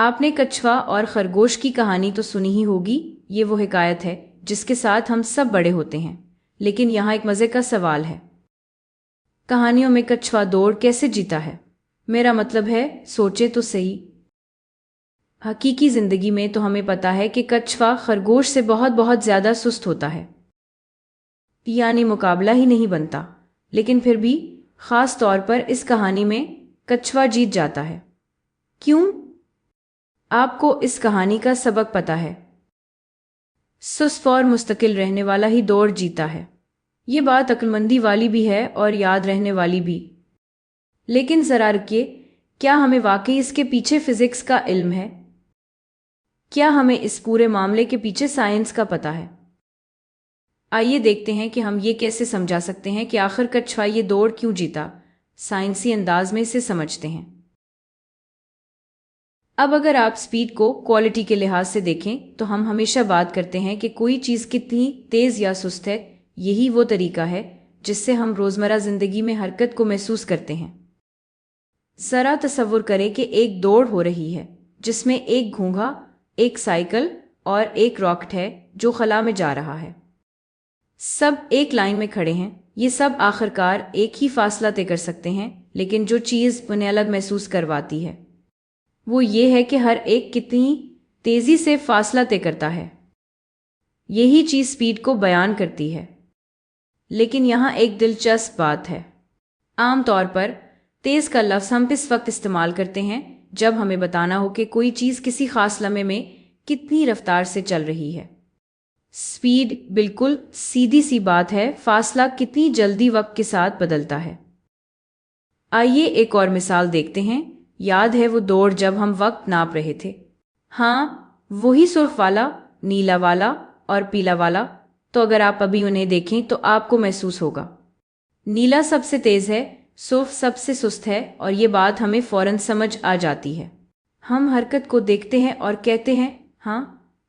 آپ نے کچھوا اور خرگوش کی کہانی تو سنی ہی ہوگی۔ یہ وہ حکایت ہے جس کے ساتھ ہم سب بڑے ہوتے ہیں، لیکن یہاں ایک مزے کا سوال ہے، کہانیوں میں کچھوا دوڑ کیسے جیتا ہے؟ میرا مطلب ہے، سوچے تو صحیح۔ حقیقی زندگی میں تو ہمیں پتا ہے کہ کچھوا خرگوش سے بہت زیادہ سست ہوتا ہے، یعنی مقابلہ ہی نہیں بنتا، لیکن پھر بھی خاص طور پر اس کہانی میں کچھوا جیت جاتا ہے۔ کیوں؟ آپ کو اس کہانی کا سبق پتا ہے؟ سست اور مستقل رہنے والا ہی دوڑ جیتا ہے۔ یہ بات عقلمندی والی بھی ہے اور یاد رہنے والی بھی، لیکن ذرا رکیے، کیا ہمیں واقعی اس کے پیچھے فزکس کا علم ہے؟ کیا ہمیں اس پورے معاملے کے پیچھے سائنس کا پتہ ہے؟ آئیے دیکھتے ہیں کہ ہم یہ کیسے سمجھا سکتے ہیں کہ آخر کچھوا یہ دوڑ کیوں جیتا۔ سائنسی انداز میں اسے سمجھتے ہیں۔ اب اگر آپ سپیڈ کو کوالٹی کے لحاظ سے دیکھیں تو ہم ہمیشہ بات کرتے ہیں کہ کوئی چیز کتنی تیز یا سست ہے۔ یہی وہ طریقہ ہے جس سے ہم روزمرہ زندگی میں حرکت کو محسوس کرتے ہیں۔ ذرا تصور کریں کہ ایک دوڑ ہو رہی ہے جس میں ایک گھوڑا، ایک سائیکل اور ایک راکٹ ہے جو خلا میں جا رہا ہے۔ سب ایک لائن میں کھڑے ہیں، یہ سب آخرکار ایک ہی فاصلہ طے کر سکتے ہیں، لیکن جو چیز انہیں الگ محسوس کرواتی ہے وہ یہ ہے کہ ہر ایک کتنی تیزی سے فاصلہ طے کرتا ہے۔ یہی چیز سپیڈ کو بیان کرتی ہے۔ لیکن یہاں ایک دلچسپ بات ہے۔ عام طور پر تیز کا لفظ ہم اس وقت استعمال کرتے ہیں جب ہمیں بتانا ہو کہ کوئی چیز کسی خاص لمحے میں کتنی رفتار سے چل رہی ہے۔ سپیڈ بالکل سیدھی سی بات ہے، فاصلہ کتنی جلدی وقت کے ساتھ بدلتا ہے۔ آئیے ایک اور مثال دیکھتے ہیں۔ یاد ہے وہ دوڑ جب ہم وقت ناپ رہے تھے؟ ہاں، وہی سرخ والا، نیلا والا اور پیلا والا۔ تو اگر آپ ابھی انہیں دیکھیں تو آپ کو محسوس ہوگا نیلا سب سے تیز ہے، سرخ سب سے سست ہے، اور یہ بات ہمیں فوراً سمجھ آ جاتی ہے۔ ہم حرکت کو دیکھتے ہیں اور کہتے ہیں، ہاں،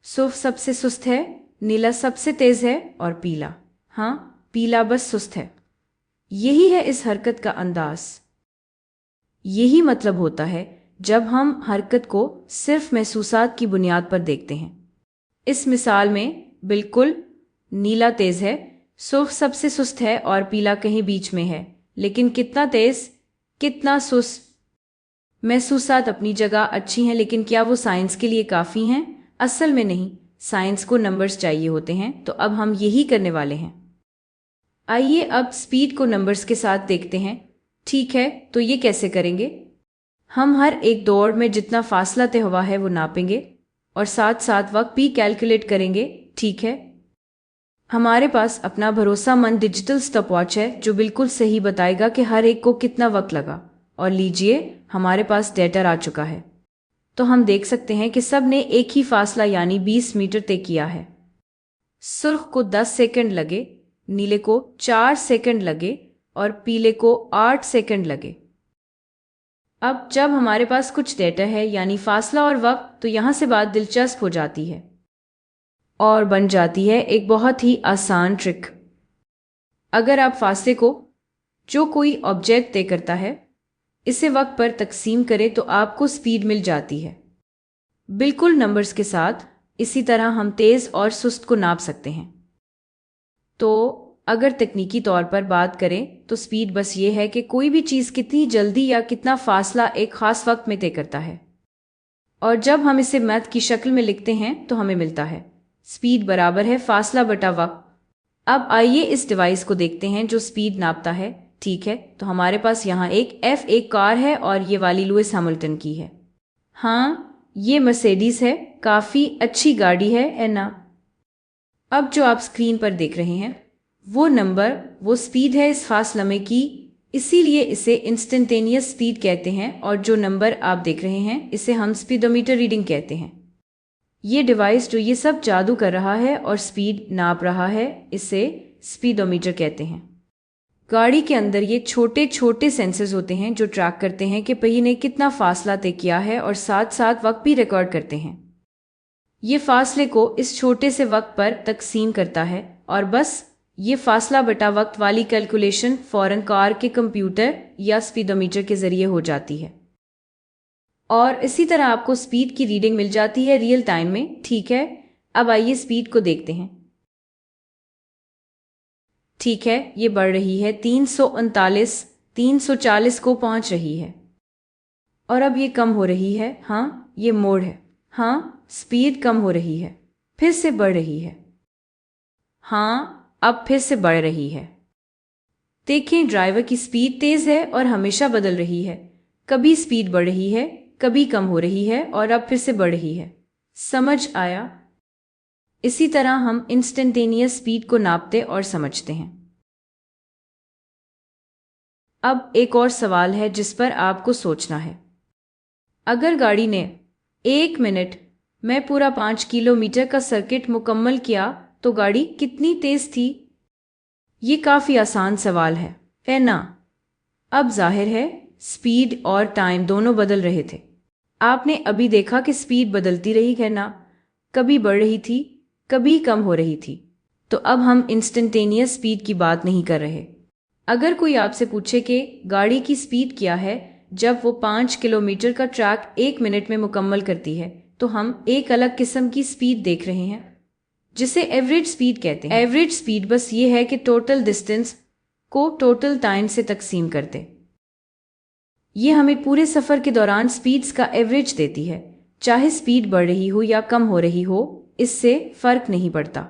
سرخ سب سے سست ہے، نیلا سب سے تیز ہے، اور پیلا، ہاں، پیلا بس سست ہے۔ یہی ہے اس حرکت کا انداز۔ یہی مطلب ہوتا ہے جب ہم حرکت کو صرف محسوسات کی بنیاد پر دیکھتے ہیں۔ اس مثال میں بالکل نیلا تیز ہے، سرخ سب سے سست ہے اور پیلا کہیں بیچ میں ہے، لیکن کتنا تیز، کتنا سست؟ محسوسات اپنی جگہ اچھی ہیں، لیکن کیا وہ سائنس کے لیے کافی ہیں؟ اصل میں نہیں، سائنس کو نمبرز چاہیے ہوتے ہیں، تو اب ہم یہی کرنے والے ہیں۔ آئیے اب سپیڈ کو نمبرز کے ساتھ دیکھتے ہیں۔ ٹھیک ہے، تو یہ کیسے کریں گے؟ ہم ہر ایک دوڑ میں جتنا فاصلہ طے ہوا ہے وہ ناپیں گے اور ساتھ ساتھ وقت بھی کیلکولیٹ کریں گے۔ ٹھیک ہے، ہمارے پاس اپنا بھروسہ مند ڈیجیٹل سٹاپ واچ ہے جو بالکل صحیح بتائے گا کہ ہر ایک کو کتنا وقت لگا، اور لیجئے ہمارے پاس ڈیٹا آ چکا ہے۔ تو ہم دیکھ سکتے ہیں کہ سب نے ایک ہی فاصلہ یعنی 20 میٹر طے کیا ہے۔ سرخ کو 10 سیکنڈ لگے، نیلے کو 4 سیکنڈ لگے اور پیلے کو 8 سیکنڈ لگے۔ اب جب ہمارے پاس کچھ ڈیٹا ہے، یعنی فاصلہ اور وقت، تو یہاں سے بات دلچسپ ہو جاتی ہے اور بن جاتی ہے ایک بہت ہی آسان ٹرک۔ اگر آپ فاصلے کو، جو کوئی آبجیکٹ طے کرتا ہے، اسے وقت پر تقسیم کریں تو آپ کو سپیڈ مل جاتی ہے، بالکل نمبرز کے ساتھ۔ اسی طرح ہم تیز اور سست کو ناپ سکتے ہیں۔ تو اگر تکنیکی طور پر بات کریں تو سپیڈ بس یہ ہے کہ کوئی بھی چیز کتنی جلدی یا کتنا فاصلہ ایک خاص وقت میں طے کرتا ہے، اور جب ہم اسے میتھ کی شکل میں لکھتے ہیں تو ہمیں ملتا ہے سپیڈ برابر ہے فاصلہ بٹا وقت۔ اب آئیے اس ڈیوائس کو دیکھتے ہیں جو سپیڈ ناپتا ہے۔ ٹھیک ہے، تو ہمارے پاس یہاں ایک F1 کار ہے اور یہ والی لوئس ہیملٹن کی ہے۔ ہاں، یہ مرسیڈیز ہے، کافی اچھی گاڑی ہے نا؟ اب جو آپ اسکرین پر دیکھ رہے ہیں وہ نمبر، وہ سپیڈ ہے اس خاص لمحے کی، اسی لیے اسے انسٹنٹینیس سپیڈ کہتے ہیں، اور جو نمبر آپ دیکھ رہے ہیں اسے ہم سپیڈومیٹر ریڈنگ کہتے ہیں۔ یہ ڈیوائس جو یہ سب جادو کر رہا ہے اور سپیڈ ناپ رہا ہے، اسے سپیڈومیٹر کہتے ہیں۔ گاڑی کے اندر یہ چھوٹے چھوٹے سینسرز ہوتے ہیں جو ٹریک کرتے ہیں کہ پہیے نے کتنا فاصلہ طے کیا ہے، اور ساتھ ساتھ وقت بھی ریکارڈ کرتے ہیں۔ یہ فاصلے کو اس چھوٹے سے وقت پر تقسیم کرتا ہے، اور بس یہ فاصلہ بٹا وقت والی کیلکولیشن فوراً کار کے کمپیوٹر یا سپیڈومیٹر کے ذریعے ہو جاتی ہے۔ اور اسی طرح آپ کو سپیڈ کی ریڈنگ مل جاتی ہے ریئل ٹائم میں. ٹھیک ہے، اب آئیے سپیڈ کو دیکھتے ہیں. ٹھیک ہے، یہ بڑھ رہی ہے، 339 340 کو پہنچ رہی ہے. اور اب یہ کم ہو رہی ہے. ہاں، یہ موڑ ہے. ہاں، سپیڈ کم ہو رہی ہے، پھر سے بڑھ رہی ہے. ہاں، اب پھر سے بڑھ رہی ہے. دیکھیں، ڈرائیور کی سپیڈ تیز ہے اور ہمیشہ بدل رہی ہے. کبھی سپیڈ بڑھ رہی ہے، کبھی کم ہو رہی ہے اور اب پھر سے بڑھ رہی ہے. سمجھ آیا؟ اسی طرح ہم انسٹنٹینیس سپیڈ کو ناپتے اور سمجھتے ہیں. اب ایک اور سوال ہے جس پر آپ کو سوچنا ہے. اگر گاڑی نے 1 منٹ میں پورا 5 کلومیٹر کا سرکٹ مکمل کیا تو گاڑی کتنی تیز تھی؟ یہ کافی آسان سوال ہے نا؟ اب ظاہر ہے سپیڈ اور ٹائم دونوں بدل رہے تھے. آپ نے ابھی دیکھا کہ سپیڈ بدلتی رہی ہے نا، کبھی بڑھ رہی تھی، کبھی کم ہو رہی تھی. تو اب ہم انسٹنٹینیس سپیڈ کی بات نہیں کر رہے. اگر کوئی آپ سے پوچھے کہ گاڑی کی سپیڈ کیا ہے جب وہ 5 کلومیٹر کا ٹریک 1 منٹ میں مکمل کرتی ہے، تو ہم ایک الگ قسم کی سپیڈ دیکھ رہے ہیں جسے ایوریج سپیڈ کہتے ہیں. ایوریج سپیڈ بس یہ ہے کہ ٹوٹل ڈسٹنس کو ٹوٹل ٹائم سے تقسیم کرتے. یہ ہمیں پورے سفر کے دوران سپیڈز کا ایوریج دیتی ہے. چاہے سپیڈ بڑھ رہی ہو یا کم ہو رہی ہو، اس سے فرق نہیں پڑتا.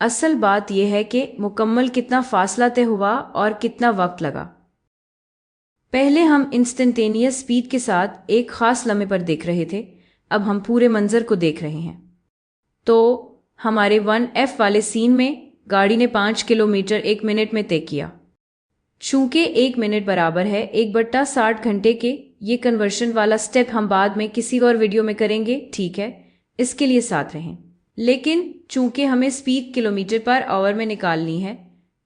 اصل بات یہ ہے کہ مکمل کتنا فاصلہ طے ہوا اور کتنا وقت لگا. پہلے ہم انسٹنٹینیس سپیڈ کے ساتھ ایک خاص لمحے پر دیکھ رہے تھے، اب ہم پورے منظر کو دیکھ رہے ہیں. تو ہمارے 1F والے سین میں گاڑی نے 5 کلومیٹر 1 منٹ میں طے کیا. چونکہ 1 منٹ برابر ہے 1/60 گھنٹے کے، یہ کنورشن والا سٹیپ ہم بعد میں کسی اور ویڈیو میں کریں گے. ٹھیک ہے، اس کے لیے ساتھ رہیں. لیکن چونکہ ہمیں سپیڈ کلومیٹر پر آور میں نکالنی ہے،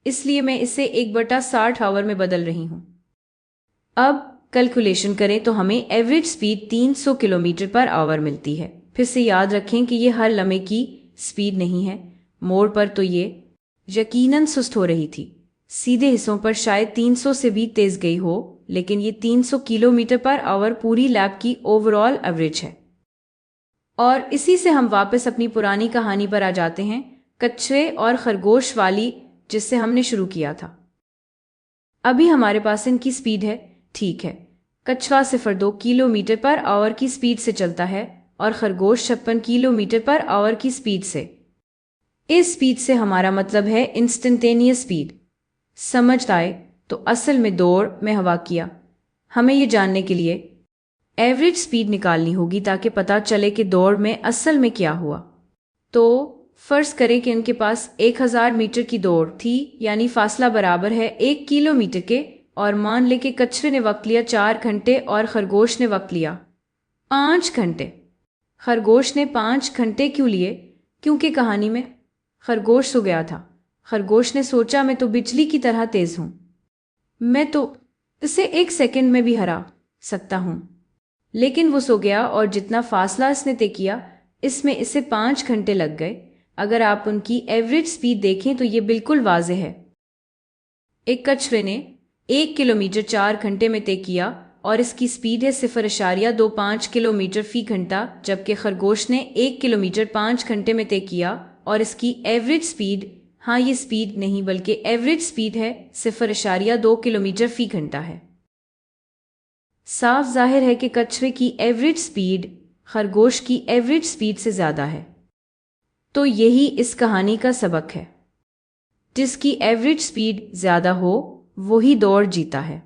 اس لیے میں اسے 1/60 آور میں بدل رہی ہوں. اب کیلکولیشن کریں تو ہمیں ایوریج سپیڈ 300 کلومیٹر پر آور ملتی ہے. پھر سے یاد رکھیں کہ یہ ہر لمحے کی سپیڈ نہیں ہے. موڑ پر تو یہ یقیناً سست ہو رہی تھی. سیدھے حصوں پر شاید 300 سے بھی تیز گئی ہو، لیکن یہ 300 کلومیٹر پر آور پوری لیپ کی اوور آل ایوریج ہے. اور اسی سے ہم واپس اپنی پرانی کہانی پر آ جاتے ہیں، کچھوے اور خرگوش والی، جس سے ہم نے شروع کیا تھا. ابھی ہمارے پاس ان کی سپیڈ ہے. ٹھیک ہے، کچھوا 0.2 کلومیٹر پر آور کی سپیڈ سے چلتا ہے اور خرگوش 56 کلومیٹر پر آور کی سپیڈ سے. اس سپیڈ سے ہمارا مطلب ہے انسٹنٹینیس سپیڈ. سمجھ آئے؟ تو اصل میں دوڑ میں ہوا کیا. ہمیں یہ جاننے کے لیے ایوریج سپیڈ نکالنی ہوگی تاکہ پتہ چلے کہ دوڑ میں اصل میں کیا ہوا. تو فرض کریں کہ ان کے پاس 1000 میٹر کی دوڑ تھی، یعنی فاصلہ برابر ہے 1 کلومیٹر کے، اور مان لے کہ کچھوے نے وقت لیا 4 گھنٹے اور خرگوش نے وقت لیا 5 گھنٹے. خرگوش نے 5 گھنٹے کیوں لیے؟ کیونکہ کہانی میں خرگوش سو گیا تھا. خرگوش نے سوچا میں تو بجلی کی طرح تیز ہوں، میں تو اسے 1 سیکنڈ میں بھی ہرا سکتا ہوں. لیکن وہ سو گیا اور جتنا فاصلہ اس نے طے کیا اس میں اسے 5 گھنٹے لگ گئے. اگر آپ ان کی ایوریج سپیڈ دیکھیں تو یہ بالکل واضح ہے. ایک کچھوے نے 1 کلومیٹر 4 گھنٹے میں طے کیا اور اس کی سپیڈ ہے 0.25 کلومیٹر فی گھنٹہ، جبکہ خرگوش نے 1 کلومیٹر 5 گھنٹے میں طے کیا اور اس کی ایوریج سپیڈ، ہاں یہ سپیڈ نہیں بلکہ ایوریج سپیڈ ہے، 0.2 کلومیٹر فی گھنٹہ ہے. صاف ظاہر ہے کہ کچھوے کی ایوریج سپیڈ خرگوش کی ایوریج سپیڈ سے زیادہ ہے. تو یہی اس کہانی کا سبق ہے. جس کی ایوریج سپیڈ زیادہ ہو وہی دوڑ جیتا ہے.